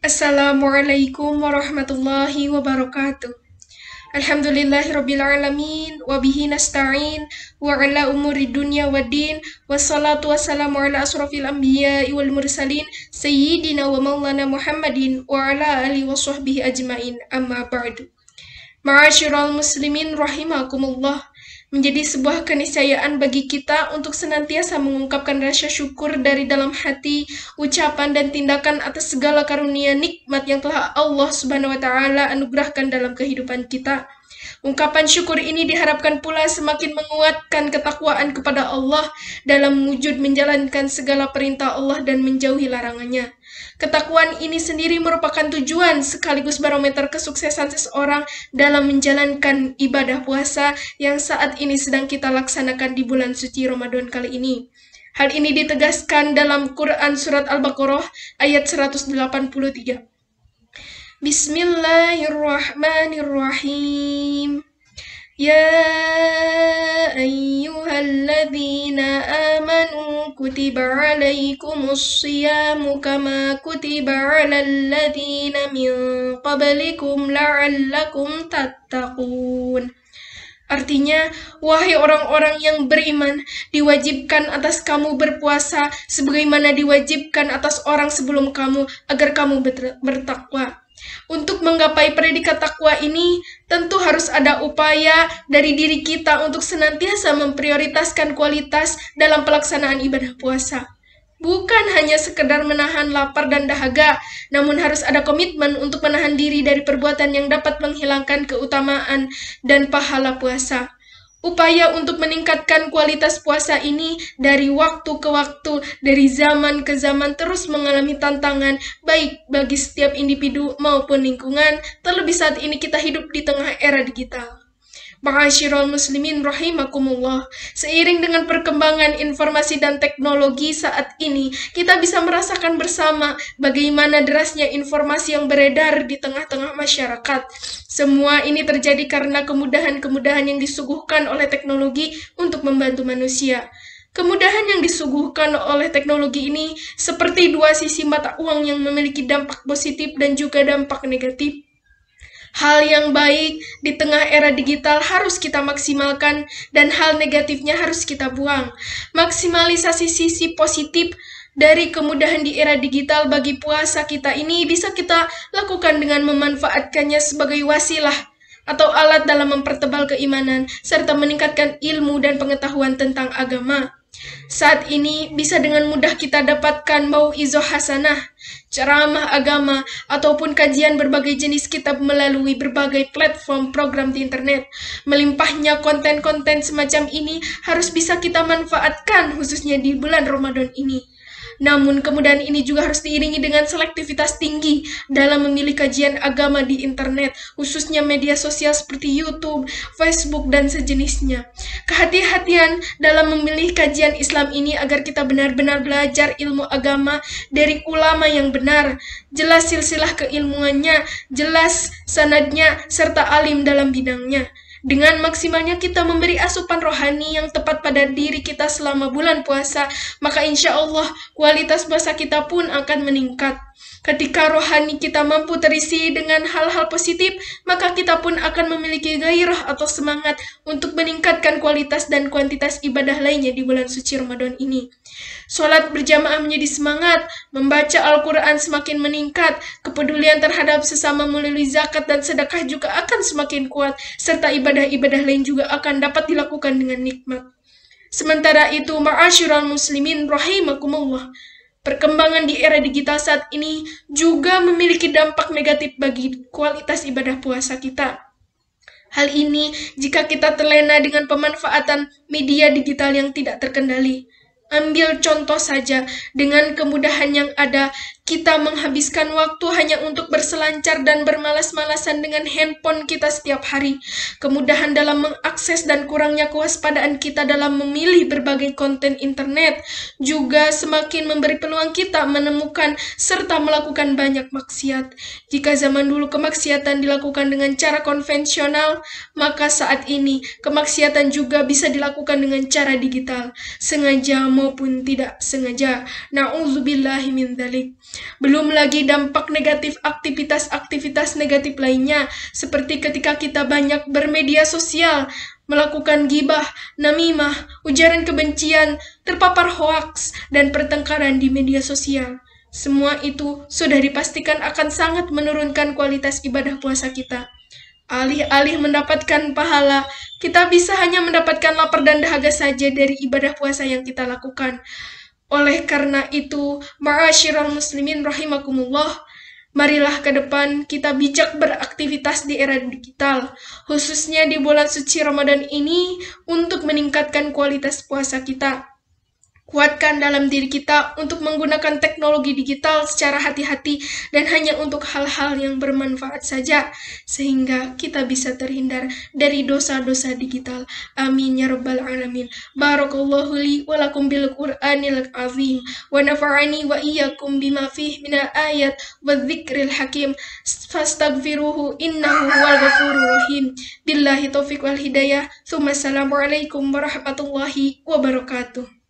Assalamualaikum warahmatullahi wabarakatuh. Alhamdulillahirrabbilalamin wabihi nasta'in wa ala umuri dunya wa din wassalatu wassalamu ala asrafil anbiya wal mursalin sayyidina wa maulana Muhammadin wa ala alihi wa sahbihi ajmain amma ba'du. Ma'asyiral muslimin rahimakumullah. Menjadi sebuah keniscayaan bagi kita untuk senantiasa mengungkapkan rasa syukur dari dalam hati, ucapan dan tindakan atas segala karunia nikmat yang telah Allah Subhanahu wa taala anugerahkan dalam kehidupan kita. Ungkapan syukur ini diharapkan pula semakin menguatkan ketakwaan kepada Allah dalam wujud menjalankan segala perintah Allah dan menjauhi larangannya. Ketakwaan ini sendiri merupakan tujuan sekaligus barometer kesuksesan seseorang dalam menjalankan ibadah puasa yang saat ini sedang kita laksanakan di bulan suci Ramadan kali ini. Hal ini ditegaskan dalam Quran Surat Al-Baqarah ayat 183. Bismillahirrahmanirrahim. Ya ayyuhalladzina amanu kutiba alaikumus siyamu kama kutiba alal ladzina min qablikum la'allakum tattaqun. Artinya, wahai orang-orang yang beriman, diwajibkan atas kamu berpuasa sebagaimana diwajibkan atas orang sebelum kamu agar kamu bertakwa. Untuk menggapai predikat takwa ini, tentu harus ada upaya dari diri kita untuk senantiasa memprioritaskan kualitas dalam pelaksanaan ibadah puasa. Bukan hanya sekedar menahan lapar dan dahaga, namun harus ada komitmen untuk menahan diri dari perbuatan yang dapat menghilangkan keutamaan dan pahala puasa. Upaya untuk meningkatkan kualitas puasa ini dari waktu ke waktu, dari zaman ke zaman terus mengalami tantangan, baik bagi setiap individu maupun lingkungan, terlebih saat ini kita hidup di tengah era digital. Ma'asyiral muslimin rahimakumullah. Seiring dengan perkembangan informasi dan teknologi saat ini, kita bisa merasakan bersama bagaimana derasnya informasi yang beredar di tengah-tengah masyarakat. Semua ini terjadi karena kemudahan-kemudahan yang disuguhkan oleh teknologi untuk membantu manusia. Kemudahan yang disuguhkan oleh teknologi ini seperti dua sisi mata uang yang memiliki dampak positif dan juga dampak negatif. Hal yang baik di tengah era digital harus kita maksimalkan dan hal negatifnya harus kita buang. Maksimalisasi sisi positif dari kemudahan di era digital bagi puasa kita ini bisa kita lakukan dengan memanfaatkannya sebagai wasilah atau alat dalam mempertebal keimanan serta meningkatkan ilmu dan pengetahuan tentang agama. Saat ini bisa dengan mudah kita dapatkan mau'izah hasanah, ceramah agama, ataupun kajian berbagai jenis kitab melalui berbagai platform program di internet. Melimpahnya konten-konten semacam ini harus bisa kita manfaatkan khususnya di bulan Ramadan ini. Namun kemudahan ini juga harus diiringi dengan selektivitas tinggi dalam memilih kajian agama di internet, khususnya media sosial seperti YouTube, Facebook, dan sejenisnya. Kehati-hatian dalam memilih kajian Islam ini agar kita benar-benar belajar ilmu agama dari ulama yang benar, jelas silsilah keilmuannya, jelas sanadnya, serta alim dalam bidangnya. Dengan maksimalnya kita memberi asupan rohani yang tepat pada diri kita selama bulan puasa, maka insya Allah kualitas puasa kita pun akan meningkat. Ketika rohani kita mampu terisi dengan hal-hal positif, maka kita pun akan memiliki gairah atau semangat untuk meningkatkan kualitas dan kuantitas ibadah lainnya di bulan suci Ramadan ini. Sholat berjamaah menjadi semangat, membaca Al-Quran semakin meningkat, kepedulian terhadap sesama melalui zakat dan sedekah juga akan semakin kuat, serta ibadah-ibadah lain juga akan dapat dilakukan dengan nikmat. Sementara itu, ma'asyiral muslimin rahimakumullah, perkembangan di era digital saat ini juga memiliki dampak negatif bagi kualitas ibadah puasa kita. Hal ini jika kita terlena dengan pemanfaatan media digital yang tidak terkendali. Ambil contoh saja, dengan kemudahan yang ada, kita menghabiskan waktu hanya untuk berselancar dan bermalas-malasan dengan handphone kita setiap hari. Kemudahan dalam mengakses dan kurangnya kewaspadaan kita dalam memilih berbagai konten internet juga semakin memberi peluang kita menemukan serta melakukan banyak maksiat. Jika zaman dulu kemaksiatan dilakukan dengan cara konvensional, maka saat ini kemaksiatan juga bisa dilakukan dengan cara digital, sengaja maupun tidak sengaja. Na'udzubillahi min dzalik. Belum lagi dampak negatif aktivitas-aktivitas negatif lainnya, seperti ketika kita banyak bermedia sosial, melakukan gibah, namimah, ujaran kebencian, terpapar hoaks, dan pertengkaran di media sosial. Semua itu sudah dipastikan akan sangat menurunkan kualitas ibadah puasa kita. Alih-alih mendapatkan pahala, kita bisa hanya mendapatkan lapar dan dahaga saja dari ibadah puasa yang kita lakukan. Oleh karena itu, ma'asyiral muslimin rahimakumullah, marilah ke depan kita bijak beraktivitas di era digital, khususnya di bulan suci Ramadan ini untuk meningkatkan kualitas puasa kita. Kuatkan dalam diri kita untuk menggunakan teknologi digital secara hati-hati dan hanya untuk hal-hal yang bermanfaat saja, sehingga kita bisa terhindar dari dosa-dosa digital. Amin ya rabbal alamin. Barakallahu li wa lakum bil Qur'anil azim wa nafa'ani wa iyyakum bima fihi minal ayat wa dzikril hakim. Fastaghfiruhu innahu huwal ghafurur rahim. Billahi taufiq wal hidayah. Tsumma assalamu alaikum warahmatullahi wabarakatuh.